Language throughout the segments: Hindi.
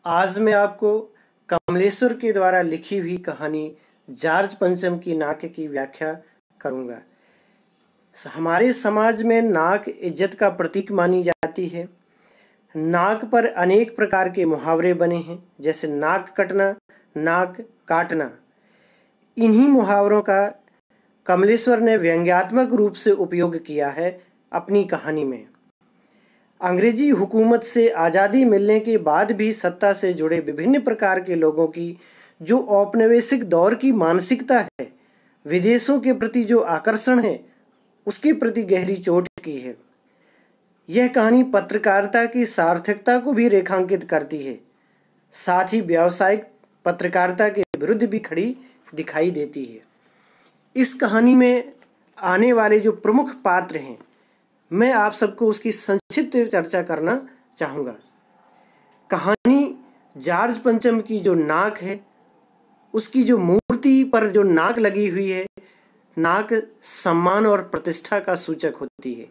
आज मैं आपको कमलेश्वर के द्वारा लिखी हुई कहानी जॉर्ज पंचम की नाक की व्याख्या करूंगा। हमारे समाज में नाक इज्जत का प्रतीक मानी जाती है। नाक पर अनेक प्रकार के मुहावरे बने हैं, जैसे नाक कटना, नाक काटना। इन्हीं मुहावरों का कमलेश्वर ने व्यंग्यात्मक रूप से उपयोग किया है अपनी कहानी में। अंग्रेजी हुकूमत से आज़ादी मिलने के बाद भी सत्ता से जुड़े विभिन्न प्रकार के लोगों की जो औपनिवेशिक दौर की मानसिकता है, विदेशों के प्रति जो आकर्षण है, उसके प्रति गहरी चोट की है। यह कहानी पत्रकारिता की सार्थकता को भी रेखांकित करती है, साथ ही व्यावसायिक पत्रकारिता के विरुद्ध भी खड़ी दिखाई देती है। इस कहानी में आने वाले जो प्रमुख पात्र हैं, मैं आप सबको उसकी संक्षिप्त चर्चा करना चाहूँगा। कहानी जॉर्ज पंचम की जो नाक है, उसकी जो मूर्ति पर जो नाक लगी हुई है, नाक सम्मान और प्रतिष्ठा का सूचक होती है।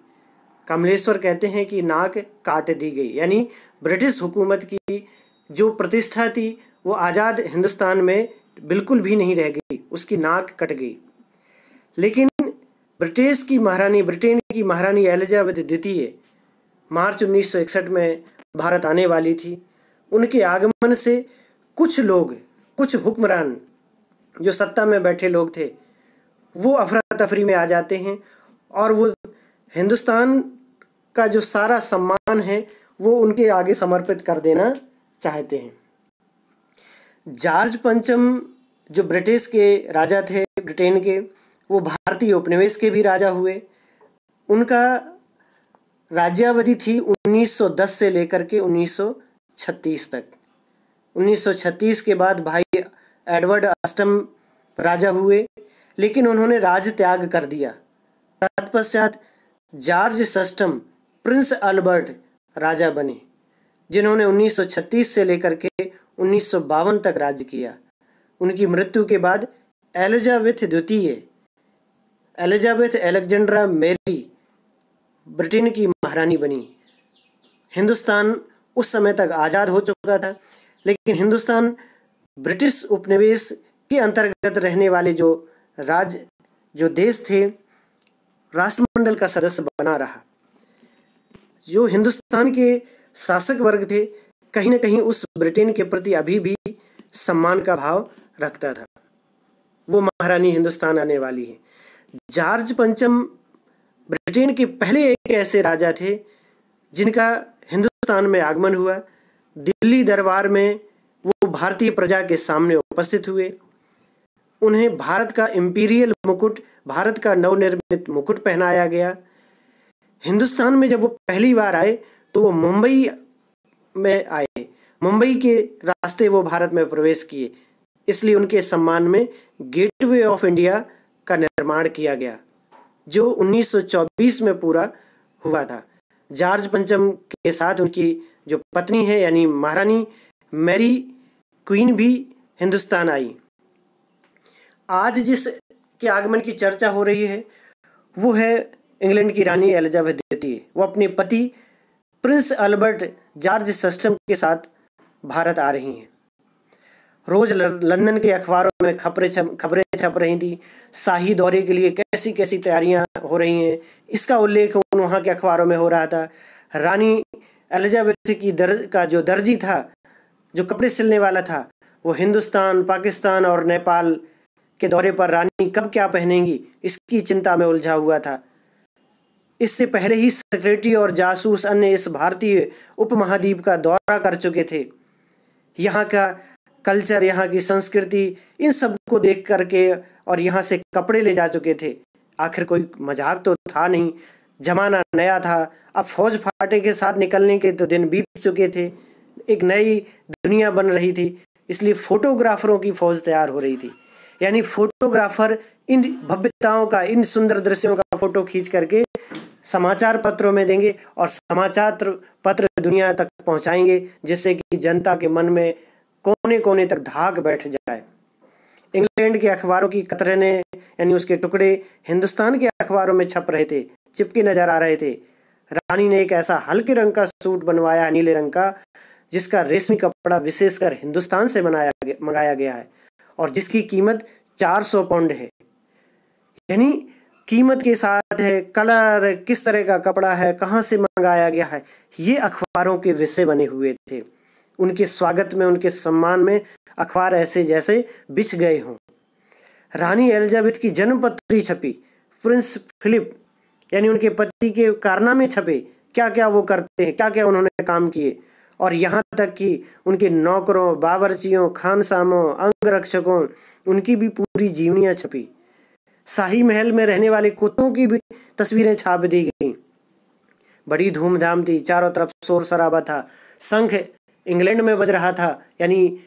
कमलेश्वर कहते हैं कि नाक काट दी गई, यानी ब्रिटिश हुकूमत की जो प्रतिष्ठा थी वो आज़ाद हिंदुस्तान में बिल्कुल भी नहीं रह गई, उसकी नाक कट गई। लेकिन ब्रिटेन की महारानी एलिजाबेथ द्वितीय मार्च 1961 में भारत आने वाली थी। उनके आगमन से कुछ हुक्मरान जो सत्ता में बैठे लोग थे, वो अफरा तफरी में आ जाते हैं और वो हिंदुस्तान का जो सारा सम्मान है वो उनके आगे समर्पित कर देना चाहते हैं। जॉर्ज पंचम जो ब्रिटिश के राजा थे, ब्रिटेन के, वो भारतीय उपनिवेश के भी राजा हुए। उनका राज्यावधि थी 1910 से लेकर के 1936 तक। 1936 के बाद भाई एडवर्ड अष्टम राजा हुए, लेकिन उन्होंने राज त्याग कर दिया। तत्पश्चात जॉर्ज षष्ठम प्रिंस अल्बर्ट राजा बने, जिन्होंने 1936 से लेकर के 1952 तक राज्य किया। उनकी मृत्यु के बाद एलिजाबेथ एलेक्जेंड्रा मैरी ब्रिटेन की महारानी बनी। हिंदुस्तान उस समय तक आज़ाद हो चुका था, लेकिन हिंदुस्तान ब्रिटिश उपनिवेश के अंतर्गत रहने वाले जो देश थे, राष्ट्रमंडल का सदस्य बना रहा। जो हिंदुस्तान के शासक वर्ग थे, कहीं न कहीं उस ब्रिटेन के प्रति अभी भी सम्मान का भाव रखता था। वो महारानी हिंदुस्तान आने वाली है। जॉर्ज पंचम ब्रिटेन के पहले एक ऐसे राजा थे जिनका हिंदुस्तान में आगमन हुआ। दिल्ली दरबार में वो भारतीय प्रजा के सामने उपस्थित हुए। उन्हें भारत का इम्पीरियल मुकुट, भारत का नवनिर्मित मुकुट पहनाया गया। हिंदुस्तान में जब वो पहली बार आए तो वो मुंबई में आए। मुंबई के रास्ते वो भारत में प्रवेश किए, इसलिए उनके सम्मान में गेटवे ऑफ इंडिया का निर्माण किया गया, जो 1924 में पूरा हुआ था। जॉर्ज पंचम के साथ उनकी जो पत्नी है, यानी महारानी मैरी क्वीन भी हिंदुस्तान आई। आज जिस के आगमन की चर्चा हो रही है वो है इंग्लैंड की रानी एलिजाबेथ द्वितीय। वो अपने पति प्रिंस अल्बर्ट जॉर्ज षष्ठम के साथ भारत आ रही हैं। रोज लंदन के अखबारों में खबरें छप रही थी। शाही दौरे के लिए कैसी कैसी तैयारियां हो रही हैं, इसका उल्लेख वहाँ के अखबारों में हो रहा था। रानी एलिजाबेथ का जो दर्जी था, जो कपड़े सिलने वाला था, वो हिंदुस्तान, पाकिस्तान और नेपाल के दौरे पर रानी कब क्या पहनेंगी, इसकी चिंता में उलझा हुआ था। इससे पहले ही सेक्रेटरी और जासूस अन्य इस भारतीय उपमहाद्वीप का दौरा कर चुके थे। यहाँ का कल्चर, यहाँ की संस्कृति, इन सब को देख करके और यहाँ से कपड़े ले जा चुके थे। आखिर कोई मजाक तो था नहीं, जमाना नया था। अब फौज फाटे के साथ निकलने के तो दिन बीत चुके थे, एक नई दुनिया बन रही थी। इसलिए फोटोग्राफरों की फौज तैयार हो रही थी, यानी फोटोग्राफर इन भव्यताओं का, इन सुंदर दृश्यों का फोटो खींच करके समाचार पत्रों में देंगे और समाचार पत्र दुनिया तक पहुंचाएंगे, जिससे कि जनता के मन में कोने कोने तक धाक बैठ जाए। इंग्लैंड के अखबारों की कतरने, यानी उसके टुकड़े हिंदुस्तान के अखबारों में छप रहे थे, चिपके नजर आ रहे थे। रानी ने एक ऐसा हल्के रंग का सूट बनवाया, नीले रंग का, जिसका रेशमी कपड़ा विशेषकर हिंदुस्तान से मंगाया गया है और जिसकी कीमत 400 पाउंड है। यानी कीमत के साथ है, कलर, किस तरह का कपड़ा है, कहाँ से मंगाया गया है, ये अखबारों के विषय बने हुए थे। उनके स्वागत में, उनके सम्मान में अखबार ऐसे जैसे बिछ गए हों। रानी एलिजाबेथ की जन्मपत्री छपी, प्रिंस फिलिप यानी उनके पति के कारनामे छपे, क्या क्या वो करते हैं, क्या क्या उन्होंने काम किए, और यहाँ तक कि उनके नौकरों, बावर्चियों, खानसामों, अंगरक्षकों, उनकी भी पूरी जीवनियाँ छपी। शाही महल में रहने वाले कुत्तों की भी तस्वीरें छाप दी गई। बड़ी धूमधाम थी, चारों तरफ शोर शराबा था। शंख इंग्लैंड में बज रहा था, यानी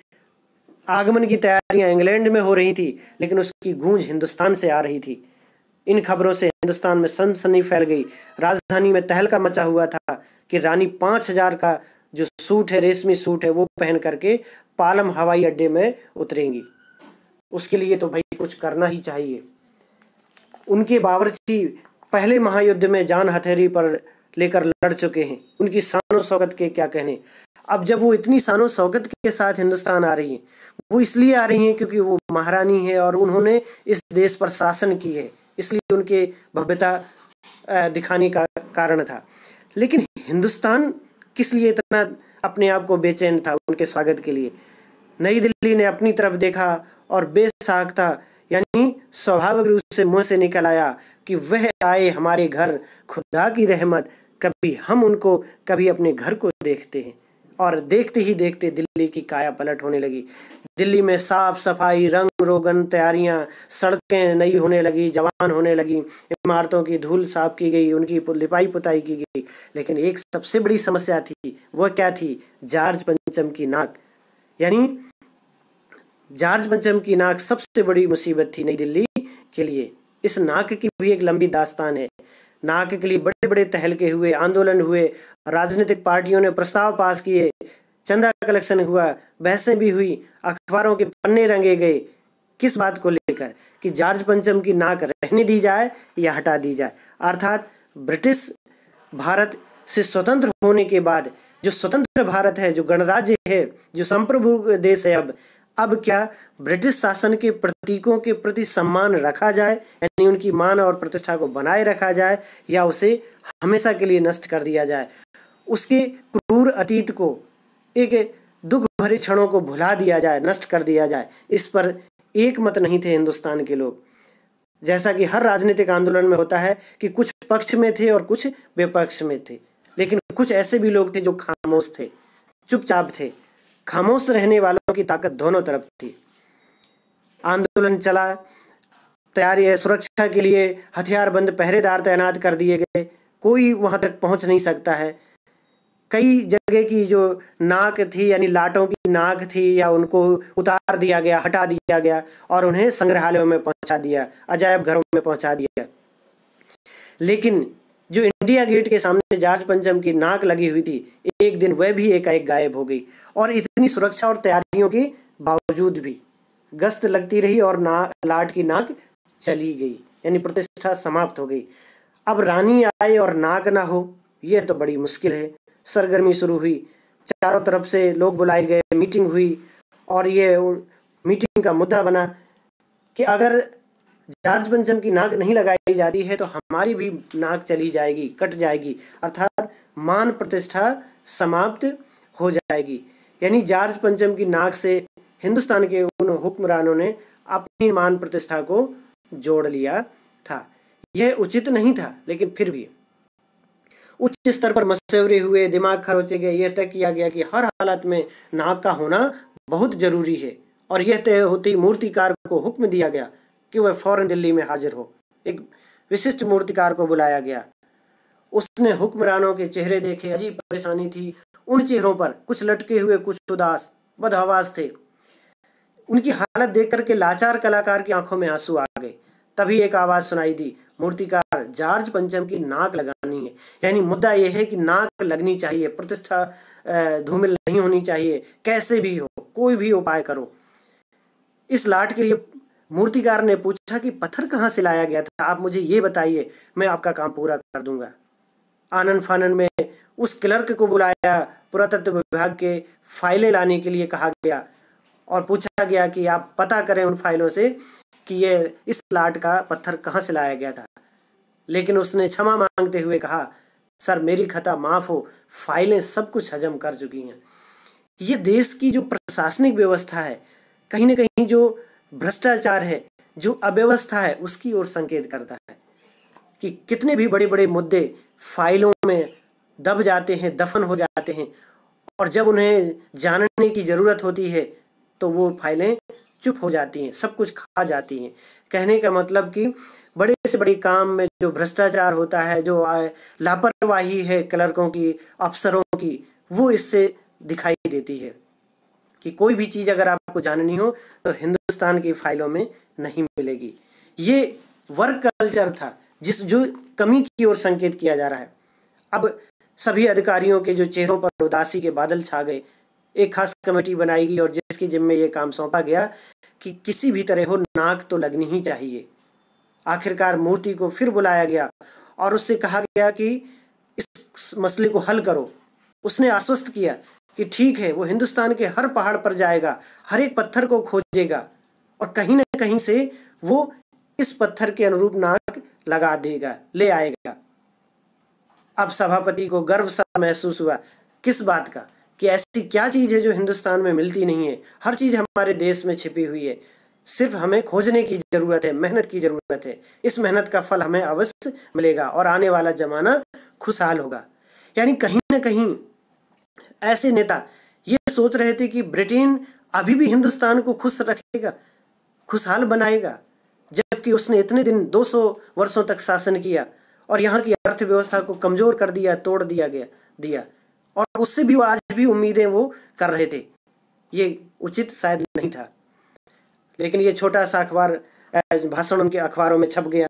आगमन की तैयारियां इंग्लैंड में हो रही थी, लेकिन उसकी गूंज हिंदुस्तान से आ रही थी। इन खबरों से हिंदुस्तान में सनसनी फैल गई। राजधानी में तहलका मचा हुआ था कि रानी 5000 का जो सूट है, रेशमी सूट है, वो पहन करके पालम हवाई अड्डे में उतरेंगी। उसके लिए तो भाई कुछ करना ही चाहिए। उनके बावर्ची पहले महायुद्ध में जान हथेली पर लेकर लड़ चुके हैं, उनकी शानो शौकत के क्या कहने। अब जब वो इतनी शानो शौकत के साथ हिंदुस्तान आ रही हैं, वो इसलिए आ रही हैं क्योंकि वो महारानी है और उन्होंने इस देश पर शासन की है, इसलिए उनके भव्यता दिखाने का कारण था। लेकिन हिंदुस्तान किस लिए इतना अपने आप को बेचैन था उनके स्वागत के लिए? नई दिल्ली ने अपनी तरफ देखा और बेसाख था, यानी स्वाभाविक रूप से मुंह से निकल आया कि वह आए हमारे घर, खुदा की रहमत, कभी हम उनको, कभी अपने घर को देखते हैं। और देखते ही देखते दिल्ली की काया पलट होने लगी। दिल्ली में साफ सफाई, रंग रोगन तैयारियां, सड़कें नई होने लगी, जवान होने लगी, इमारतों की धूल साफ की गई, उनकी लिपाई पुताई की गई। लेकिन एक सबसे बड़ी समस्या थी, वह क्या थी? जॉर्ज पंचम की नाक। यानी जॉर्ज पंचम की नाक सबसे बड़ी मुसीबत थी नई दिल्ली के लिए। इस नाक की भी एक लंबी दास्तान है। नाक के लिए बड़े बड़े तहलके हुए, आंदोलन हुए, राजनीतिक पार्टियों ने प्रस्ताव पास किए, चंदा कलेक्शन हुआ, बहसें भी हुई, अखबारों के पन्ने रंगे गए। किस बात को लेकर? कि जॉर्ज पंचम की नाक रहने दी जाए या हटा दी जाए। अर्थात ब्रिटिश भारत से स्वतंत्र होने के बाद जो स्वतंत्र भारत है, जो गणराज्य है, जो संप्रभु देश है, अब क्या ब्रिटिश शासन के प्रतीकों के प्रति सम्मान रखा जाए, यानी उनकी मान और प्रतिष्ठा को बनाए रखा जाए, या उसे हमेशा के लिए नष्ट कर दिया जाए? उसके क्रूर अतीत को, एक दुख भरे क्षणों को भुला दिया जाए, नष्ट कर दिया जाए। इस पर एक मत नहीं थे हिंदुस्तान के लोग। जैसा कि हर राजनीतिक आंदोलन में होता है कि कुछ पक्ष में थे और कुछ विपक्ष में थे, लेकिन कुछ ऐसे भी लोग थे जो खामोश थे, चुपचाप थे। खामोश रहने वालों की ताकत दोनों तरफ थी। आंदोलन चला, तैयारी सुरक्षा के लिए हथियारबंद पहरेदार तैनात कर दिए गए, कोई वहां तक पहुंच नहीं सकता है। कई जगह की जो नाक थी, यानी लाटों की नाक थी, या उनको उतार दिया गया, हटा दिया गया और उन्हें संग्रहालयों में पहुंचा दिया, अजायब घरों में पहुंचा दिया। लेकिन जो इंडिया गेट के सामने जॉर्ज पंचम की नाक लगी हुई थी, एक दिन वह भी एकाएक गायब हो गई। और इतनी सुरक्षा और तैयारियों के बावजूद भी गश्त लगती रही और लाट की नाक चली गई, यानी प्रतिष्ठा समाप्त हो गई। अब रानी आए और नाक ना हो, यह तो बड़ी मुश्किल है। सरगर्मी शुरू हुई, चारों तरफ से लोग बुलाए गए, मीटिंग हुई, और ये मीटिंग का मुद्दा बना कि अगर जॉर्ज पंचम की नाक नहीं लगाई जाती है तो हमारी भी नाक चली जाएगी, कट जाएगी, अर्थात मान प्रतिष्ठा समाप्त हो जाएगी। यानी जॉर्ज पंचम की नाक से हिंदुस्तान के उन हुक्मरानों ने अपनी मान प्रतिष्ठा को जोड़ लिया था। यह उचित नहीं था, लेकिन फिर भी उच्च स्तर पर मशवरे हुए, दिमाग खरोचे गए, यह तय किया गया कि हर हालत में नाक का होना बहुत जरूरी है। और यह तय होती मूर्तिकार को हुक्म दिया गया कि वह फौरन दिल्ली में हाजिर हो। एक विशिष्ट मूर्तिकार को बुलाया गया। उसने हुक्मरानों के चेहरे देखे, अजीब परेशानी थी उन चेहरों पर, कुछ लटके हुए, कुछ उदास, बदहवास थे। उनकी हालत देख करके लाचार कलाकार की आंखों में आंसू आ गए। तभी एक आवाज सुनाई दी, मूर्तिकार, जॉर्ज पंचम की नाक लगानी है। यानी मुद्दा यह है कि नाक लगनी चाहिए, प्रतिष्ठा धूमिल नहीं होनी चाहिए, कैसे भी हो, कोई भी उपाय करो। इस लाट के लिए मूर्तिकार ने पूछा कि पत्थर कहाँ से लाया गया था, आप मुझे ये बताइए, मैं आपका काम पूरा कर दूंगा। आनन फानन में उस क्लर्क को बुलाया, पुरातत्व विभाग के फाइलें लाने के लिए कहा गया और पूछा गया कि आप पता करें उन फाइलों से कि ये इस प्लाट का पत्थर कहाँ से लाया गया था। लेकिन उसने क्षमा मांगते हुए कहा, सर मेरी खता माफ़ हो, फाइलें सब कुछ हजम कर चुकी हैं। ये देश की जो प्रशासनिक व्यवस्था है, कहीं ना कहीं जो भ्रष्टाचार है, जो अव्यवस्था है, उसकी ओर संकेत करता है कि कितने भी बड़े बड़े मुद्दे फाइलों में दब जाते हैं, दफन हो जाते हैं, और जब उन्हें जानने की ज़रूरत होती है तो वो फाइलें चुप हो जाती हैं, सब कुछ खा जाती हैं। कहने का मतलब कि बड़े से बड़े काम में जो भ्रष्टाचार होता है, जो लापरवाही है क्लर्कों की, अफसरों की, वो इससे दिखाई देती है कि कोई भी चीज़ अगर आपको जाननी हो तो हिंदुस्तान की फाइलों में नहीं मिलेगी। ये वर्क कल्चर था जो कमी की ओर संकेत किया जा रहा है। अब सभी अधिकारियों के जो चेहरों पर उदासी के बादल छा गए, एक खास कमेटी बनाई गई और जिसके जिम्मे ये काम सौंपा गया कि किसी भी तरह हो नाक तो लगनी ही चाहिए। आखिरकार मूर्ति को फिर बुलाया गया और उससे कहा गया कि इस मसले को हल करो। उसने आश्वस्त किया कि ठीक है, वो हिंदुस्तान के हर पहाड़ पर जाएगा, हर एक पत्थर को खोजेगा और कहीं ना कहीं से वो इस पत्थर के अनुरूप नाक लगा देगा, ले आएगा। अब सभापति को गर्व सा महसूस हुआ। किस बात का? कि ऐसी क्या चीज़ है जो हिंदुस्तान में मिलती नहीं है। हर चीज़ हमारे देश में छिपी हुई है, सिर्फ हमें खोजने की ज़रूरत है, मेहनत की ज़रूरत है। इस मेहनत का फल हमें अवश्य मिलेगा और आने वाला ज़माना खुशहाल होगा। यानी कहीं ना कहीं ऐसे नेता ये सोच रहे थे कि ब्रिटेन अभी भी हिंदुस्तान को खुश रखेगा, खुशहाल बनाएगा, जबकि उसने इतने दिन 200 वर्षों तक शासन किया और यहाँ की अर्थव्यवस्था को कमज़ोर कर दिया, तोड़ दिया और उससे भी वो आज भी उम्मीदें वो कर रहे थे। ये उचित शायद नहीं था। लेकिन ये छोटा सा अखबार भाषण उनके अखबारों में छप गया।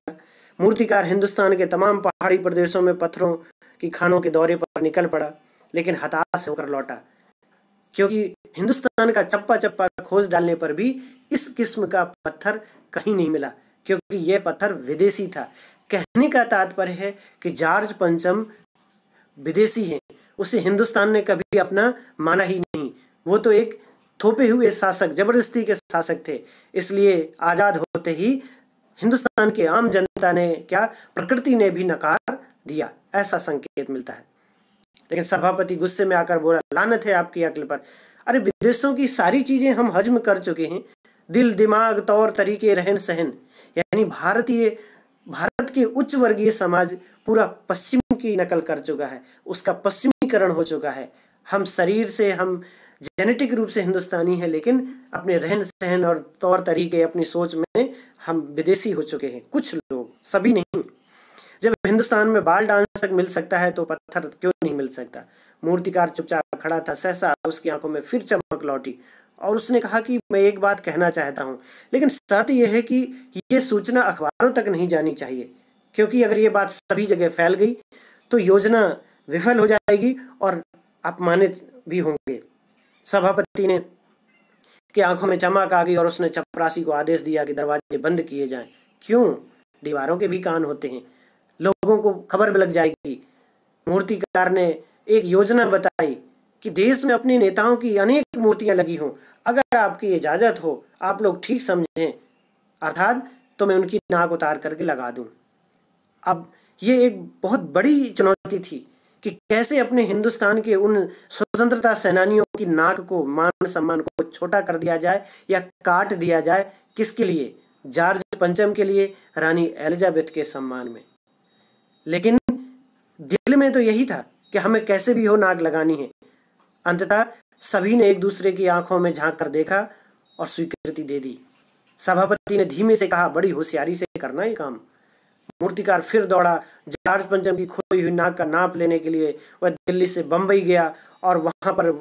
मूर्तिकार हिंदुस्तान के तमाम पहाड़ी प्रदेशों में पत्थरों की खानों के दौरे पर निकल पड़ा, लेकिन हताश होकर लौटा, क्योंकि हिंदुस्तान का चप्पा चप्पा खोज डालने पर भी इस किस्म का पत्थर कहीं नहीं मिला, क्योंकि यह पत्थर विदेशी था। कहने का तात्पर्य है कि जॉर्ज पंचम विदेशी हैं, उसे हिंदुस्तान ने कभी अपना माना ही नहीं। वो तो एक थोपे हुए शासक, जबरदस्ती के शासक थे। इसलिए आज़ाद होते ही हिंदुस्तान के आम जनता ने क्या, प्रकृति ने भी नकार दिया, ऐसा संकेत मिलता है। लेकिन सभापति गुस्से में आकर बोला, लानत है आपकी अक्ल पर। अरे विदेशों की सारी चीज़ें हम हजम कर चुके हैं, दिल दिमाग तौर तरीके रहन सहन। यानी भारत के उच्च वर्गीय समाज पूरा पश्चिम की नकल कर चुका है, उसका पश्चिमीकरण हो चुका है। हम शरीर से, हम जेनेटिक रूप से हिंदुस्तानी हैं, लेकिन अपने रहन सहन और तौर तरीके, अपनी सोच में हम विदेशी हो चुके हैं। कुछ लोग, सभी नहीं। जब हिंदुस्तान में बाल डांस तक मिल सकता है तो पत्थर क्यों नहीं मिल सकता? मूर्तिकार चुपचाप खड़ा था। सहसा उसकी आंखों में फिर चमक लौटी और उसने कहा कि मैं एक बात कहना चाहता हूँ, लेकिन शर्त यह है कि ये सूचना अखबारों तक नहीं जानी चाहिए, क्योंकि अगर ये बात सभी जगह फैल गई तो योजना विफल हो जाएगी और अपमानित भी होंगे। सभापति ने की आंखों में चमक आ गई और उसने चपरासी को आदेश दिया कि दरवाजे बंद किए जाएं। क्यों? दीवारों के भी कान होते हैं, लोगों को खबर लग जाएगी। मूर्तिकार ने एक योजना बताई कि देश में अपने नेताओं की अनेक मूर्तियां लगी हों, अगर आपकी इजाज़त हो, आप लोग ठीक समझें, अर्थात तो मैं उनकी नाक उतार करके लगा दूं। अब ये एक बहुत बड़ी चुनौती थी कि कैसे अपने हिंदुस्तान के उन स्वतंत्रता सेनानियों की नाक को, मान सम्मान को छोटा कर दिया जाए या काट दिया जाए। किसके लिए? जॉर्ज पंचम के लिए, रानी एलिजाबेथ के सम्मान में। लेकिन दिल में तो यही था कि हमें कैसे भी हो नाक लगानी है। अंततः सभी ने एक दूसरे की आंखों में झांक कर देखा और स्वीकृति दे दी। सभापति ने धीमे से कहा, बड़ी होशियारी से करना ये काम। मूर्तिकार फिर दौड़ा। जॉर्ज पंचम की खोई हुई नाक का नाप लेने के लिए वह दिल्ली से बम्बई गया और वहाँ पर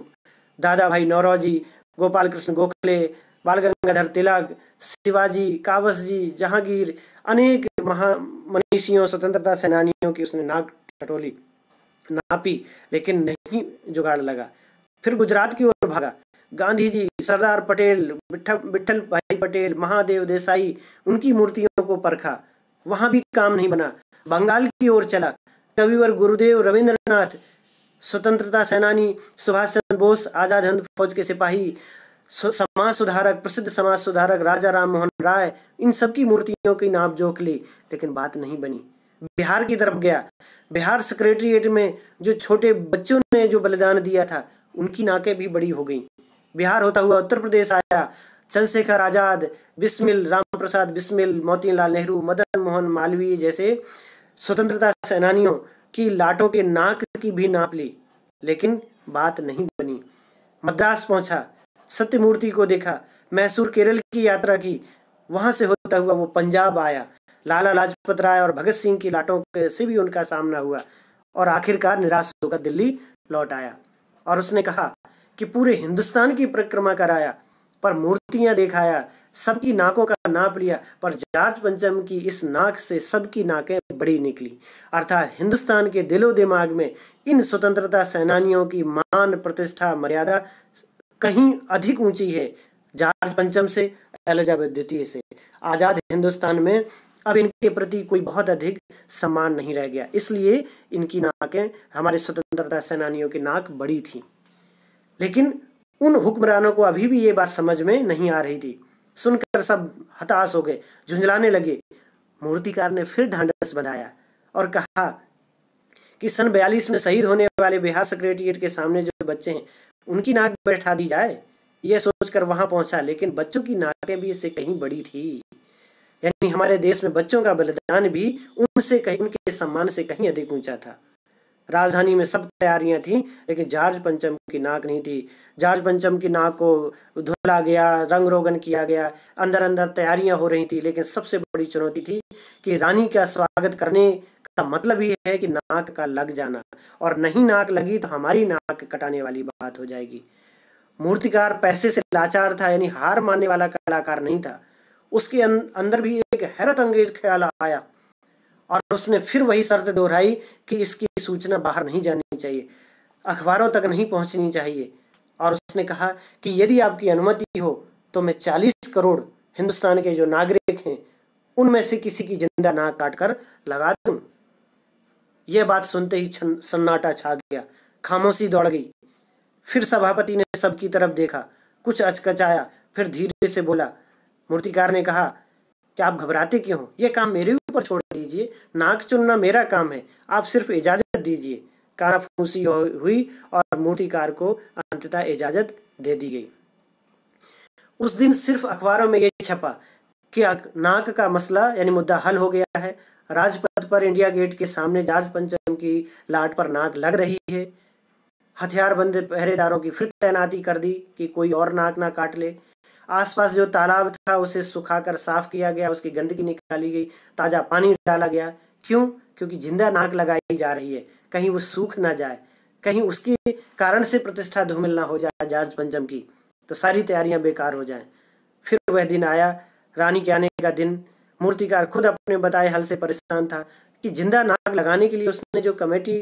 दादा भाई नौरोजी, गोपाल कृष्ण गोखले, बाल गंगाधर तिलक, शिवाजी, कावस जी, जहांगीर, अनेक महामनीषियों, स्वतंत्रता सेनानियों की उसने नाक टटोली, नापी, लेकिन नहीं जुगाड़ लगा। फिर गुजरात की ओर भागा। गांधी जी, सरदार पटेल, विठल भाई पटेल, महादेव देसाई, उनकी मूर्तियों को परखा, वहां भी काम नहीं बना। बंगाल की ओर चला। कविवर गुरुदेव रविंद्रनाथ, स्वतंत्रता सेनानी सुभाष चंद्र बोस, आजाद हिंद फौज के सिपाही, समाज सुधारक, प्रसिद्ध समाज सुधारक राजा राम मोहन राय, इन सब की मूर्तियों की नाप जोख ली, लेकिन बात नहीं बनी। बिहार की तरफ गया, बिहार सेक्रेटरिएट में जो छोटे बच्चों ने जो बलिदान दिया था उनकी नाकें भी बड़ी हो गई। बिहार होता हुआ उत्तर प्रदेश आया, चंद्रशेखर आजाद, बिस्मिल, राम प्रसाद बिस्मिल, मोतीलाल नेहरू, मदन मोहन मालवीय जैसे स्वतंत्रता सेनानियों की लाटों के नाक की भी नाप ली, लेकिन बात नहीं बनी। मद्रास पहुंचा, सत्यमूर्ति को देखा, मैसूर केरल की यात्रा की, वहां से होता हुआ वो पंजाब आया, लाला लाजपत राय और भगत सिंह की लाटों से भी उनका सामना हुआ और आखिरकार निराश होकर दिल्ली लौट आया। और उसने कहा कि पूरे हिंदुस्तान की परिक्रमा कराया, पर मूर्तियां दिखाया, सबकी नाकों का नाप लिया, पर जॉर्ज पंचम की इस नाक से सबकी नाकें बड़ी निकली। अर्थात हिंदुस्तान के दिलो दिमाग में इन स्वतंत्रता सेनानियों की मान, प्रतिष्ठा, मर्यादा कहीं अधिक ऊंची है जॉर्ज पंचम से, एलिजाबेथ द्वितीय से। आजाद हिंदुस्तान में अब इनके प्रति कोई बहुत अधिक सम्मान नहीं रह गया, इसलिए इनकी नाकें, हमारे स्वतंत्रता सेनानियों की नाक बड़ी थी। लेकिन उन हुक्मरानों को अभी भी ये बात समझ में नहीं आ रही थी। सुनकर सब हताश हो गए, झुंझलाने लगे। मूर्तिकार ने फिर ढांढस बंधाया और कहा कि सन 42 में शहीद होने वाले बिहार सेक्रेटरिएट के सामने जो बच्चे हैं उनकी नाक बैठा दी जाए। ये सोचकर वहां पहुंचा, लेकिन बच्चों की नाकें भी इससे कहीं बड़ी थी। यानी हमारे देश में बच्चों का बलिदान भी उनसे कहीं, उनके सम्मान से कहीं अधिक ऊंचा था। राजधानी में सब तैयारियां थी, लेकिन जॉर्ज पंचम की नाक नहीं थी। जॉर्ज पंचम की नाक को धुला गया, रंग रोगन किया गया, अंदर अंदर तैयारियां हो रही थी, लेकिन सबसे बड़ी चुनौती थी कि रानी का स्वागत करने का मतलब ही है कि नाक का लग जाना, और नहीं नाक लगी तो हमारी नाक कटाने वाली बात हो जाएगी। मूर्तिकार पैसे से लाचार था, यानी हार मानने वाला कलाकार नहीं था। उसके अंदर भी एक हैरत अंगेज ख्याल आया और उसने फिर वही शर्त दोहराई कि इसकी सूचना बाहर नहीं जानी चाहिए, अखबारों तक नहीं पहुंचनी चाहिए। और उसने कहा कि यदि आपकी अनुमति हो तो मैं 40 करोड़ हिंदुस्तान के जो नागरिक हैं उनमें से किसी की जिंदा नाक काटकर लगा दूं। यह बात सुनते ही सन्नाटा छा गया, खामोशी दौड़ गई। फिर सभापति ने सबकी तरफ देखा, कुछ अचकचाया, फिर धीरे से बोला। मूर्तिकार ने कहा कि आप घबराते क्यों हो, यह काम मेरे ऊपर छोड़ दीजिए, नाक चुनना मेरा काम है, आप सिर्फ इजाजत दीजिए। कानाफूसी हुई और मूर्तिकार को अंततः इजाजत दे दी गई। उस दिन सिर्फ अखबारों में यह छपा कि नाक का मसला यानी मुद्दा हल हो गया है। राजपथ पर इंडिया गेट के सामने जॉर्ज पंचम की लाट पर नाक लग रही है। हथियारबंद पहरेदारों की फिर तैनाती कर दी कि कोई और नाक ना काट ले। आसपास जो तालाब था उसे सुखाकर साफ किया गया, उसकी गंदगी निकाली गई, ताजा पानी डाला गया। क्यों? क्योंकि जिंदा नाक लगाई जा रही है, कहीं वो सूख ना जाए, कहीं उसके कारण से प्रतिष्ठा धूमिल ना हो जाए जॉर्ज पंचम की, तो सारी तैयारियां बेकार हो जाएं। फिर वह दिन आया, रानी के आने का दिन। मूर्तिकार खुद अपने बताए हल से परेशान था कि जिंदा नाक लगाने के लिए उसने जो कमेटी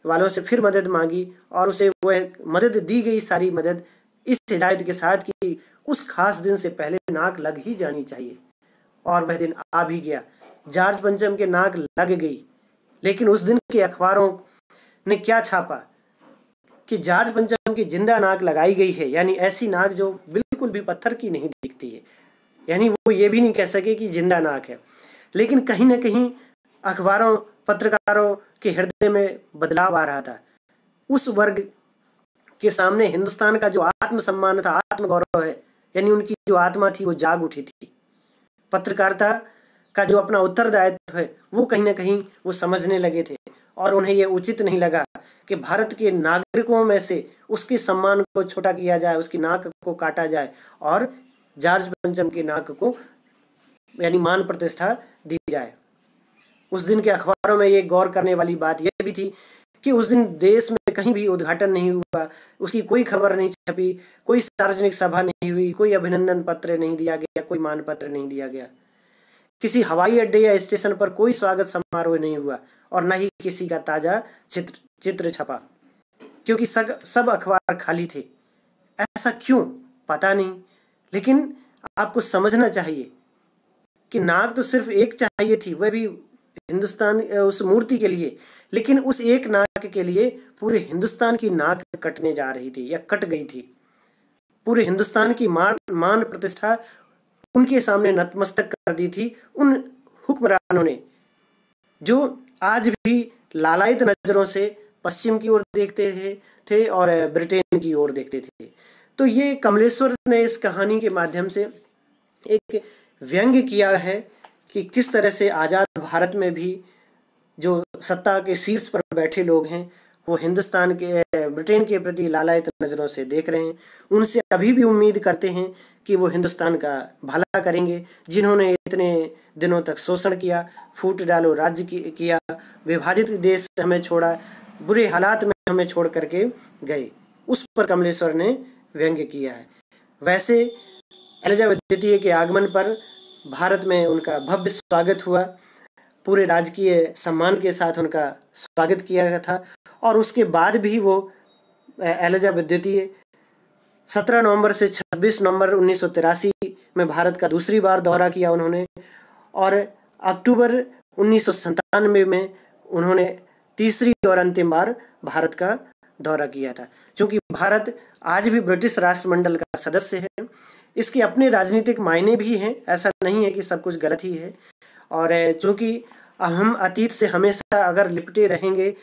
वालों से फिर मदद मांगी और उसे वह मदद दी गई, सारी मदद इस हिदायत के साथ कि उस खास दिन से पहले नाक लग ही जानी चाहिए। और वह दिन आ भी गया, जॉर्ज पंचम के नाक लग गई। लेकिन उस दिन के अखबारों ने क्या छापा कि जॉर्ज पंचम की जिंदा नाक लगाई गई है, यानी ऐसी नाक जो बिल्कुल भी पत्थर की नहीं दिखती है, यानी वो ये भी नहीं कह सके कि जिंदा नाक है। लेकिन कहीं ना कहीं अखबारों, पत्रकारों के हृदय में बदलाव आ रहा था। उस वर्ग के सामने हिंदुस्तान का जो आत्मसम्मान था, आत्मगौरव है, यानी उनकी जो आत्मा थी वो जाग उठी थी। पत्रकारिता का जो अपना उत्तरदायित्व है वो कहीं ना कहीं वो समझने लगे थे, और उन्हें ये उचित नहीं लगा कि भारत के नागरिकों में से उसके सम्मान को छोटा किया जाए, उसकी नाक को काटा जाए और जॉर्ज पंचम की नाक को यानी मान प्रतिष्ठा दी जाए। उस दिन के अखबारों में ये गौर करने वाली बात यह भी थी कि उस दिन देश में कहीं भी उद्घाटन नहीं हुआ, उसकी कोई खबर नहीं छपी, कोई सार्वजनिक सभा नहीं हुई, कोई अभिनंदन पत्र नहीं दिया गया, कोई मान पत्र नहीं दिया गया, किसी हवाई अड्डे या स्टेशन पर कोई स्वागत समारोह नहीं हुआ, और न ही किसी का ताजा चित्र छपा, क्योंकि सब अखबार खाली थे। ऐसा क्यों पता नहीं, लेकिन आपको समझना चाहिए कि नाक तो सिर्फ एक चाहिए थी, वह भी हिंदुस्तान उस मूर्ति के लिए, लेकिन उस एक नाक के लिए पूरे हिंदुस्तान की नाक कटने जा रही थी या कट गई थी। पूरे हिंदुस्तान की मान मान प्रतिष्ठा उनके सामने नतमस्तक कर दी थी उन हुक्मरानों ने, जो आज भी लालायित नजरों से पश्चिम की ओर देखते थे और ब्रिटेन की ओर देखते थे। तो ये कमलेश्वर ने इस कहानी के माध्यम से एक व्यंग्य किया है कि किस तरह से आज़ाद भारत में भी जो सत्ता के शीर्ष पर बैठे लोग हैं वो हिंदुस्तान के ब्रिटेन के प्रति लालायित नज़रों से देख रहे हैं। उनसे अभी भी उम्मीद करते हैं कि वो हिंदुस्तान का भला करेंगे, जिन्होंने इतने दिनों तक शोषण किया, फूट डालो राज्य किया, विभाजित देश हमें छोड़ा, बुरे हालात में हमें छोड़ करके गए। उस पर कमलेश्वर ने व्यंग्य किया है। वैसे एलिजाबेथ द्वितीय के आगमन पर भारत में उनका भव्य स्वागत हुआ, पूरे राजकीय सम्मान के साथ उनका स्वागत किया गया था। और उसके बाद भी वो एलिजाबेथ द्वितीय 17 नवंबर से 26 नवंबर 1983 में भारत का दूसरी बार दौरा किया उन्होंने, और अक्टूबर 1997 में उन्होंने तीसरी और अंतिम बार भारत का दौरा किया था। क्योंकि भारत आज भी ब्रिटिश राष्ट्रमंडल का सदस्य है, इसके अपने राजनीतिक मायने भी हैं, ऐसा नहीं है कि सब कुछ गलत ही है। और चूँकि हम अतीत से हमेशा अगर लिपटे रहेंगे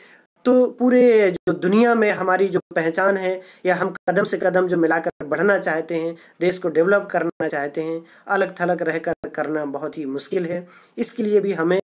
तो पूरे जो दुनिया में हमारी जो पहचान है, या हम कदम से कदम जो मिलाकर बढ़ना चाहते हैं, देश को डेवलप करना चाहते हैं, अलग थलग रहकर करना बहुत ही मुश्किल है। इसके लिए भी हमें